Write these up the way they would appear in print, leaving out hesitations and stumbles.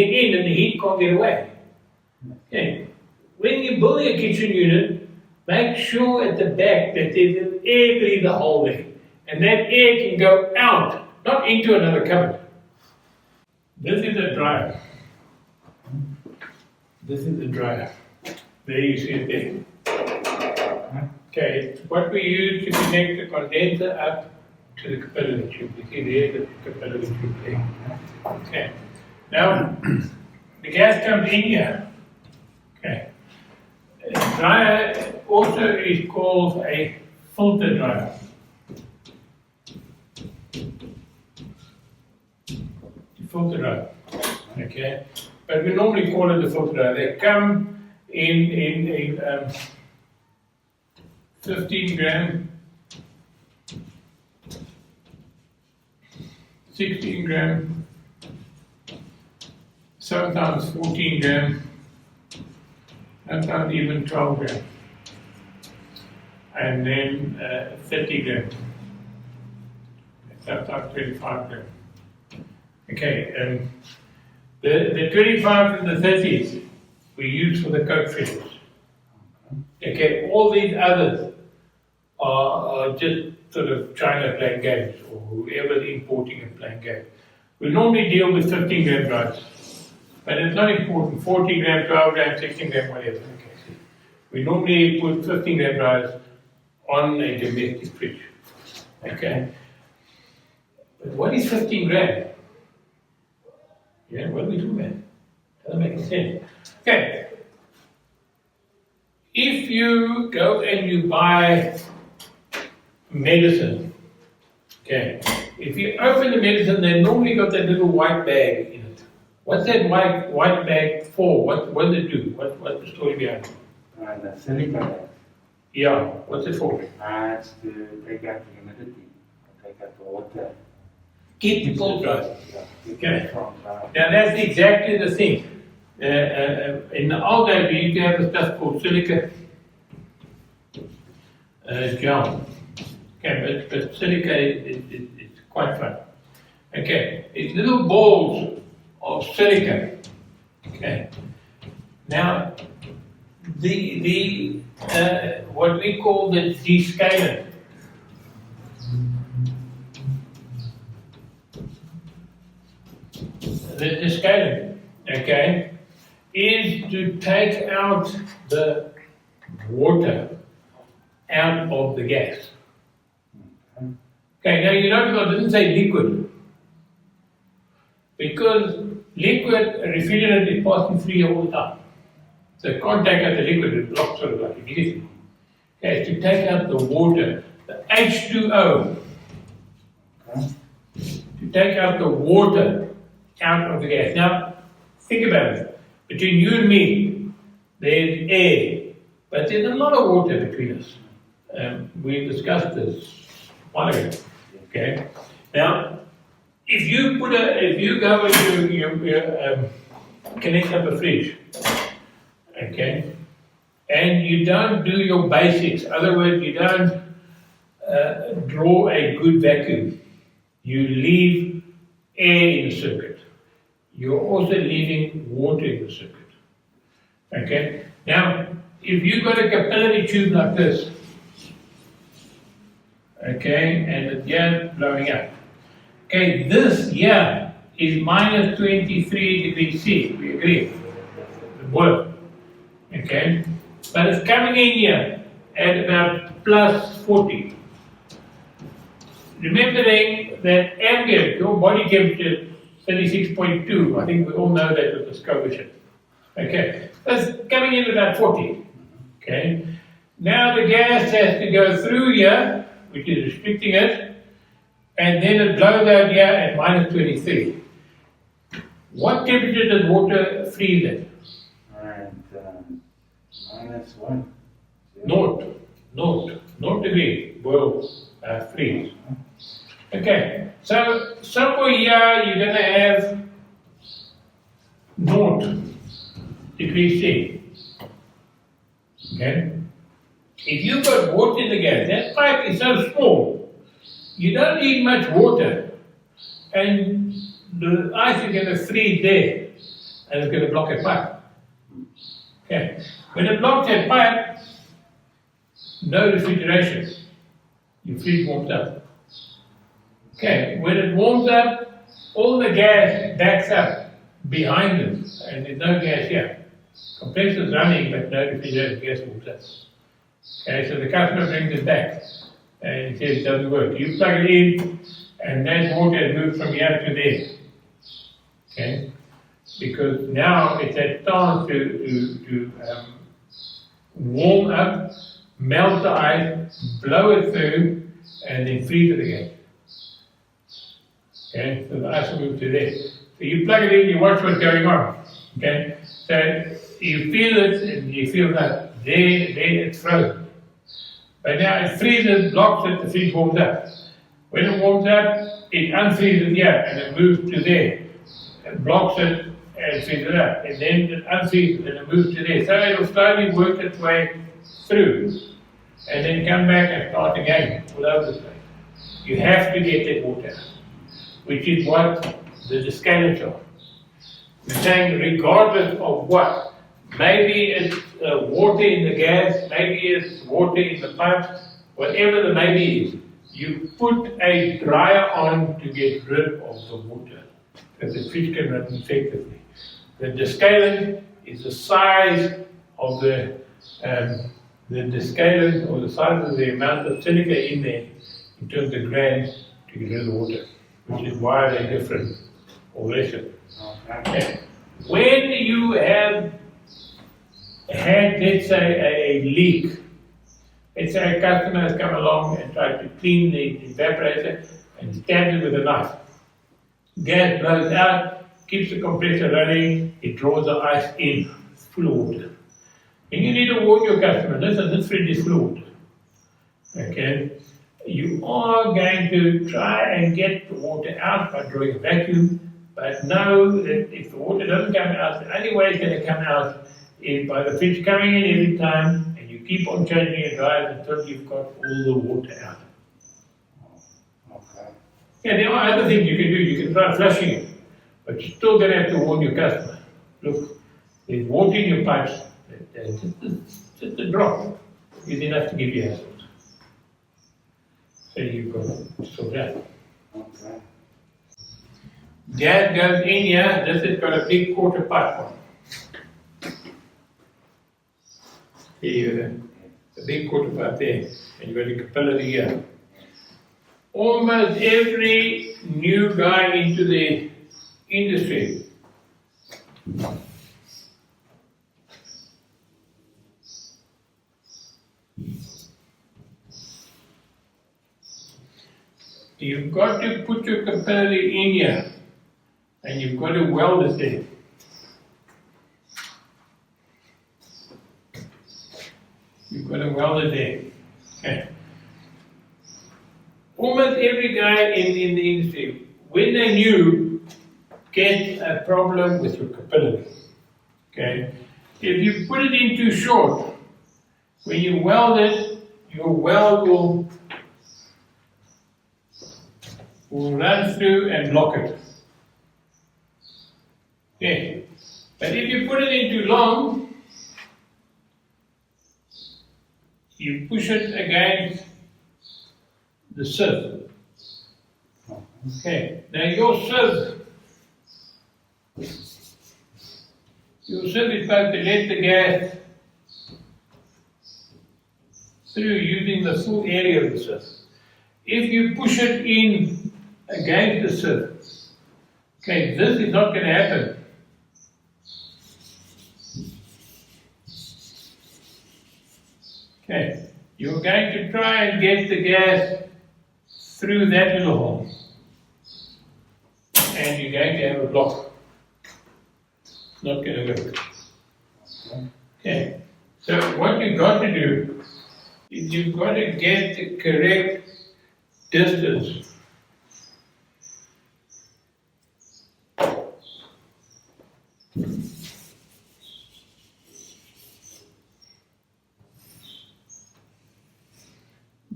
in and the heat can't get away. Okay. When you're building a kitchen unit, make sure at the back that there's an air breather hole there. And that air can go out, not into another cupboard. This is a dryer. This is the dryer. There you see it there. Okay, it's what we use to connect the condenser up to the capillary tube. You see there the capillary tube there. Okay. Now, the gas comes in here. Okay. A dryer also is called a filter dryer. Filter dryer. Okay. But we normally call it a filter dryer. They come in 15 gram, 16 gram, sometimes 14 gram, sometimes even 12 gram, and then 30 gram, sometimes 25 gram. Okay, the 25 and the 30s we use for the Coke filters. Okay, all these others are just sort of China playing games, or whoever's importing and playing games. We normally deal with 15 gram dryers, but it's not important. 14 gram, 12 gram, 16 gram, whatever. Okay. We normally put 15 gram dryers on a domestic fridge. Okay. But what is 15 gram? Yeah, what do we do, man? Doesn't make sense. Okay. If you go and you buy medicine, okay, if you open the medicine, they normally got that little white bag in it. What's that white bag for? What does it do? What's the story behind it? The silica bag. Yeah, what's it for? It's to take out the humidity, take out the water. Keep the cold dry. Okay. From, Now that's exactly the thing. In the old days, we used to have a stuff called silica gel. Okay, but silica is quite fun. Okay, it's little balls of silica. Okay. Now, the what we call the descalant. The descalant, okay, is to take out the water out of the gas. Okay, now you notice I didn't say liquid, because liquid refrigerant is passing through here all the time. So it can't take out the liquid, it blocks sort of like immediately. Okay, it's to take out the water, the H2O, to take out the water out of the gas. Now, think about it. Between you and me, there's air, but there's a lot of water between us. We discussed this a while ago. Okay. Now, if you go and you connect up a fridge, okay, and you don't do your basics, in other words, you don't draw a good vacuum, you leave air in the circuit. You're also leaving water in the circuit. Okay? Now, if you've got a capillary tube like this, okay, and the gas blowing up, okay, this here is minus 23 degrees C, we agree, the boiler, okay, but it's coming in here at about plus 40. Remembering that ambient, your body temperature, 36.2, I think we all know that with the Scoville. Okay, that's coming in about 40. Okay, now the gas has to go through here, which is restricting it, and then it blows out here at minus 23. What temperature does water freeze at? Minus 1. Naught degree will freeze. Okay, so somewhere here you're going to have 0 degrees C. Okay? If you've got water in the gas, that pipe is so small, you don't need much water, and the ice is going to freeze there. and it's going to block a pipe. Okay. When it blocks that pipe, no refrigeration. Your fridge warms up. Okay. When it warms up, all the gas backs up behind it, and there's no gas here. Compressor's running, but no refrigeration gas warms up. Okay, so the customer brings it back, and he says it doesn't work. You plug it in, and that water has moved from here to there. Okay, because now it's a chance to warm up, melt the ice, blow it through, and then freeze it again. Okay, so the ice will move to there. So you plug it in, you watch what's going on. Okay, so you feel it, and you feel that there it's frozen. But now it freezes, blocks it, the fridge warms up. When it warms up, it unfreezes here, and it moves to there. It blocks it, and freezes it up. And then it unfreezes, and it moves to there. So it will slowly work its way through. And then come back and start again, all over the place. You have to get that water out, which is what the descalants are. We're saying regardless of what, maybe it's water in the gas, maybe it's water in the pump, whatever the maybe is, you put a dryer on to get rid of the water, because the fridge can run effectively. The descalant is the size of the descalant, or the size of the amount of silica in there in terms of grams to get rid of the water, which is why they're different or lesser. Okay. When you have had, let's say, a leak, let's say a customer has come along and tried to clean the evaporator and stabbed it with a knife. Gas blows out, keeps the compressor running, it draws the ice in, it's full of water. And you need to warn your customer, listen, this fridge is full of water. Okay? You are going to try and get the water out by drawing a vacuum, but know that if the water doesn't come out, the only way it's going to come out is by the fridge coming in every time, and you keep on changing your dryers until you've got all the water out. Okay. Yeah, there are other things you can do. You can try flushing it, but you're still going to have to warn your customer. Look, there's water in your pipes. Just a drop is enough to give you hazard. So you've got to sort that. Okay. Gas goes in here. This has got a big quarter pipe on. Here, a big quarter pipe there, and you've got a capillary here. Almost every new guy into the industry you've got to put your capillary in here, and you've got to weld it there. You've got to weld it there. Okay. Almost every guy in the industry, when they're new, get a problem with your capillary. Okay. If you put it in too short, when you weld it, your weld will run through and block it. Okay. But if you put it in too long, you push it against the sieve. Okay. Now your sieve is supposed to let the gas through using the full area of the sieve. If you push it in against the sieve, okay, this is not going to happen. Okay, you're going to try and get the gas through that little hole, and you're going to have a block. It's not going to work. Okay, so what you've got to do is you've got to get the correct distance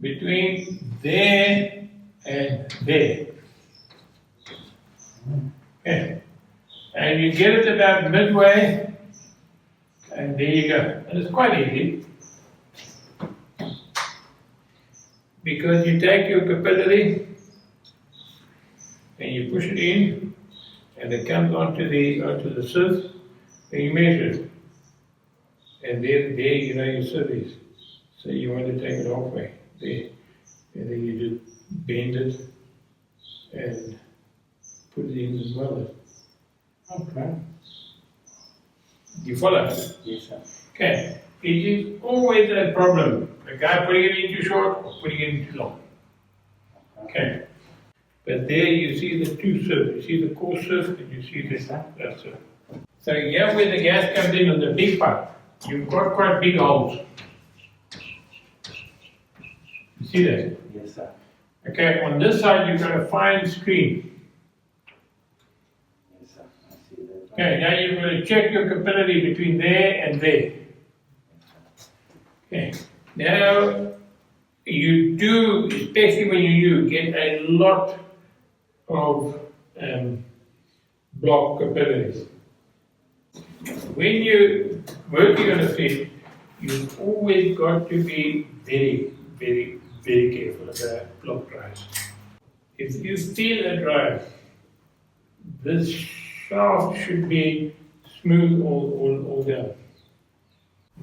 between there and there. Okay. And you get it about about midway, and there you go. And it's quite easy. Because you take your capillary and you push it in, and it comes onto the sieve, and you measure it. And there you know your sieve is. So you want to take it halfway there. And then you just bend it and put it in as well. Okay. You follow? Yes, sir. Okay. It is always a problem. A guy putting it in too short or putting it in too long. Okay. But there you see the two sieves. You see the coarse sieve and you see this. That's it. So here where the gas comes in on the big pipe, you've got quite big holes. You see that? Yes, sir. Okay, on this side you've got a fine screen. Yes, sir. I see that. Okay, now you're going to check your capillary between there and there. Okay, now you do, especially when you get a lot of block capillaries. When you're working on a fit, you've always got to be very, very, very careful about block dryers. If you feel a dryer, this shaft should be smooth all down.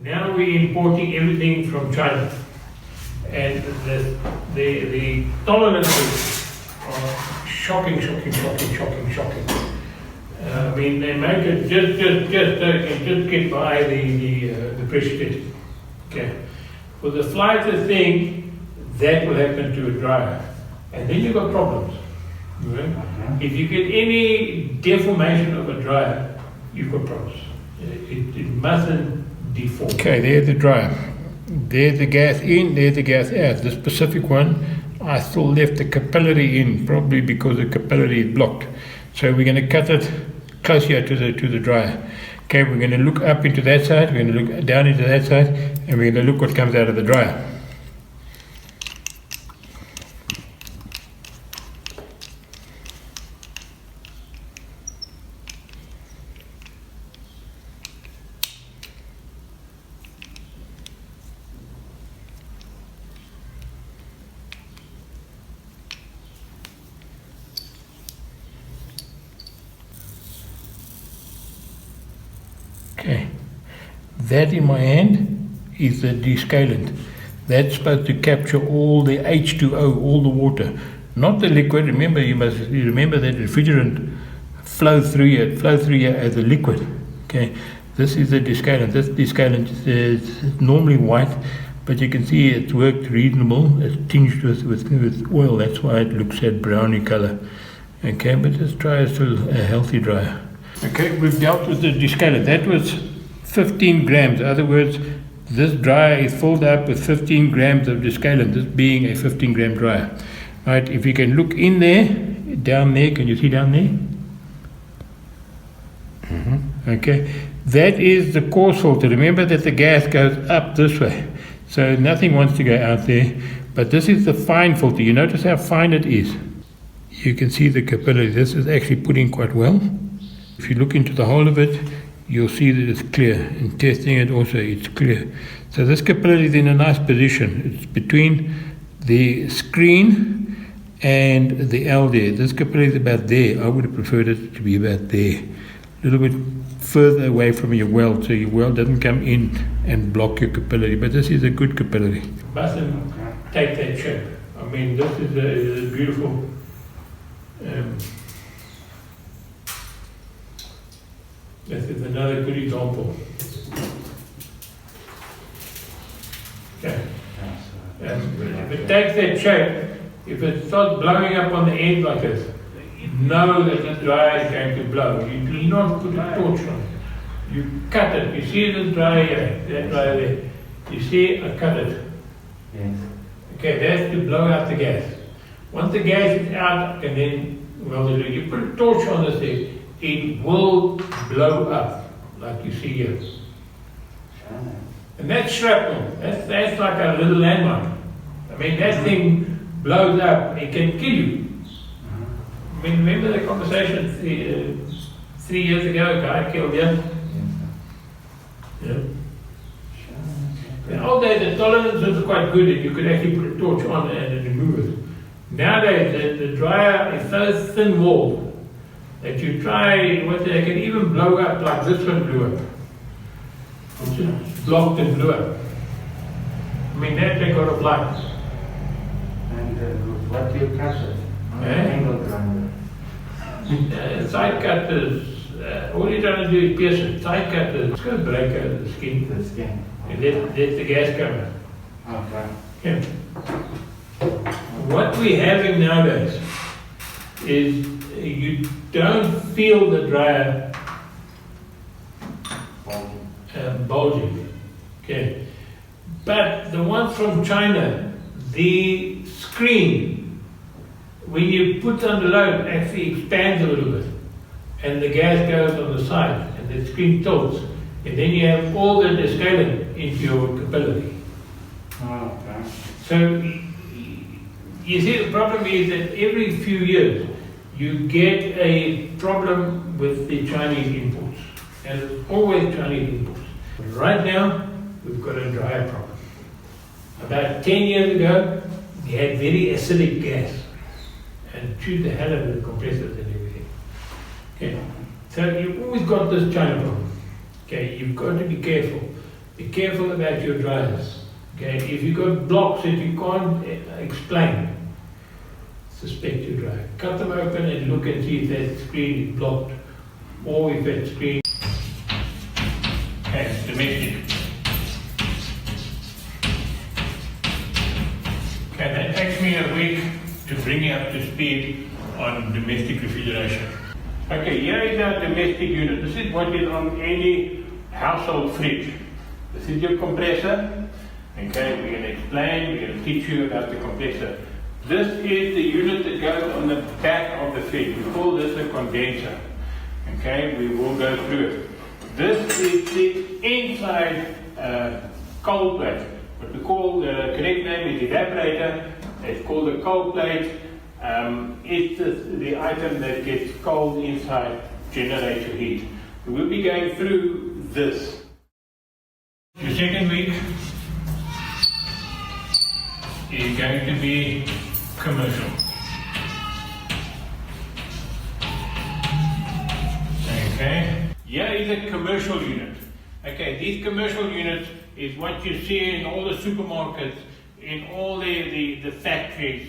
Now we're importing everything from China, and the tolerances are shocking. I mean, they make it just get by the pressure test. Okay, for the slightest thing, that will happen to a dryer, and then you've got problems. Right? If you get any deformation of a dryer, you've got problems. It mustn't deform. Okay, there's the dryer. There's the gas in, there's the gas out. The specific one, I still left the capillary in, probably because the capillary is blocked. So we're going to cut it close here to the dryer. Okay, we're going to look up into that side, we're going to look down into that side, and we're going to look what comes out of the dryer. Okay, that in my hand is the descalant. That's supposed to capture all the H2O, all the water, not the liquid. Remember, you remember that refrigerant flows through here as a liquid. Okay, this is the descalant. This descalant is normally white, but you can see it's worked reasonable. It's tinged with oil. That's why it looks that browny color. Okay, but this dryer is still a healthy dryer. Okay, we've dealt with the descalant. That was 15 grams. In other words, this dryer is filled up with 15 grams of descalant, this being a 15 gram dryer. Right, if you can look in there, down there, can you see down there? Okay, that is the coarse filter. Remember that the gas goes up this way, so nothing wants to go out there, but this is the fine filter. You notice how fine it is. You can see the capillary. This is actually put in quite well. If you look into the whole of it, you'll see that it's clear. In testing it also, it's clear. So this capillary is in a nice position. It's between the screen and the L there. This capillary is about there. I would have preferred it to be about there. A little bit further away from your weld, so your weld doesn't come in and block your capillary. But this is a good capillary. Mustn't take that shape. I mean, this is a beautiful... this is another good example. Okay. If it takes that shape, if it starts blowing up on the end like this, know that the dryer is going to blow. You do not put a torch on it. You cut it. You see this dryer here, that dryer there. You see, I cut it. Yes. Okay, that's to blow out the gas. Once the gas is out, and then, well, you put a torch on this thing, it will blow up, like you see here. And that's shrapnel. That's like a little landmine. I mean, that thing blows up, it can kill you. I mean, remember the conversation 3 years ago, a guy killed here. Yeah. In the old days, the tolerance was quite good, and you could actually put a torch on and remove it. Nowadays, the dryer is so thin-walled that you try, they can even blow up like this one blew up. It's just blocked and blew up. I mean, that they got a light. And what do you cut it? Angle grinder. Side cutters, all you're trying to do is pierce it. Side cutters, it's going to break out the skin. The skin. And that's the gas cover. Okay. Yeah. What we're having nowadays is you don't feel the dryer bulging. Okay. But the ones from China, the screen, when you put on the load, actually expands a little bit. And the gas goes on the side, and the screen tilts. And then you have all the descaling into your capillary. Oh, okay. So, you see, the problem is that every few years, you get a problem with the Chinese imports. And it's always Chinese imports. Right now, we've got a dryer problem. About 10 years ago, we had very acidic gas and chewed the hell out of the compressors and everything. Okay, so you've always got this China problem. Okay, you've got to be careful. Be careful about your dryers. Okay, if you've got blocks that you can't explain, suspect your dryer. Cut them open and look and see if that screen is blocked or if that screen. Okay, domestic. Okay, that takes me a week to bring you up to speed on domestic refrigeration. Okay, here is our domestic unit. This is what is on any household fridge. This is your compressor. Okay, we're going to explain, we're going to teach you about the compressor. This is the unit that goes on the back of the fridge. We call this a condenser. Okay, we will go through it. This is the inside cold plate. What we call, the correct name is evaporator. It's called a cold plate. It's the item that gets cold inside, generates your heat. We will be going through this. The second week is going to be commercial. Okay, here is a commercial unit. Okay, these commercial units is what you see in all the supermarkets, in all the factories,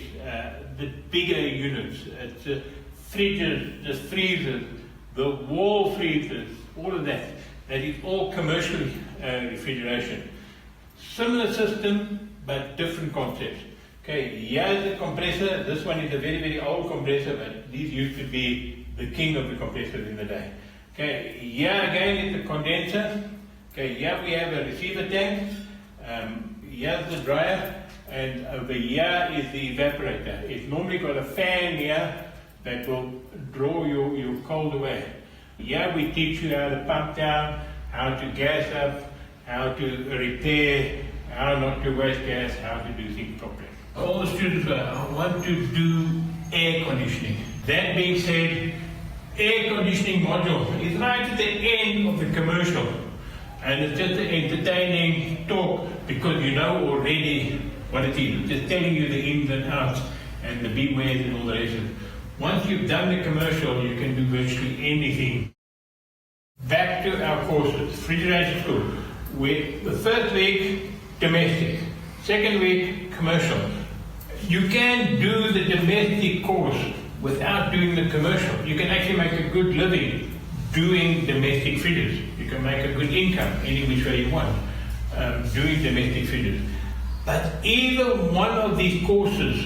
the bigger units. It's the fridges, the freezers, the wall freezers, all of that. That is all commercial refrigeration. Similar system, but different concepts. Okay, here's the compressor. This one is a very, very old compressor, but these used to be the king of the compressors in the day. Okay, here again is the condenser. Okay, here we have a receiver tank. Here's the dryer, and over here is the evaporator. It's normally got a fan here that will draw your cold away. Here we teach you how to pump down, how to gas up, how to repair, how not to waste gas, how to do things properly. All the students want to do air conditioning. That being said, air conditioning module is right at the end of the commercial. And it's just an entertaining talk because you know already what it is. Just telling you the ins and outs and the bewares and all the rest of it. Once you've done the commercial, you can do virtually anything. Back to our courses, refrigeration school. The first week, domestic. Second week, commercial. You can do the domestic course without doing the commercial. You can actually make a good living doing domestic fridges. You can make a good income any which way you want doing domestic fridges. But either one of these courses,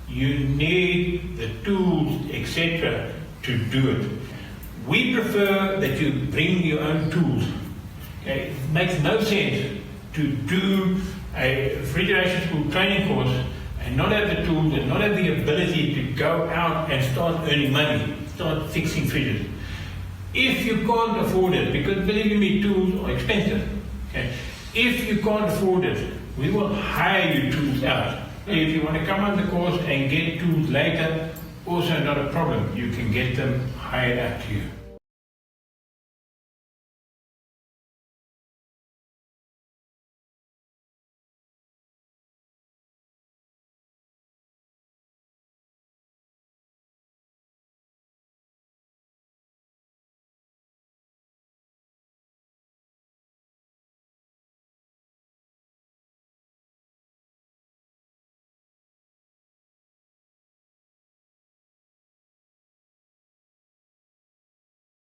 you need the tools, etc. to do it. We prefer that you bring your own tools. Okay? It makes no sense to do a refrigeration school training course and not have the tools and not have the ability to go out and start earning money, start fixing fridges. If you can't afford it, because believe me, tools are expensive. Okay? If you can't afford it, we will hire you tools out. If you want to come on the course and get tools later, also not a problem. You can get them hired out to you.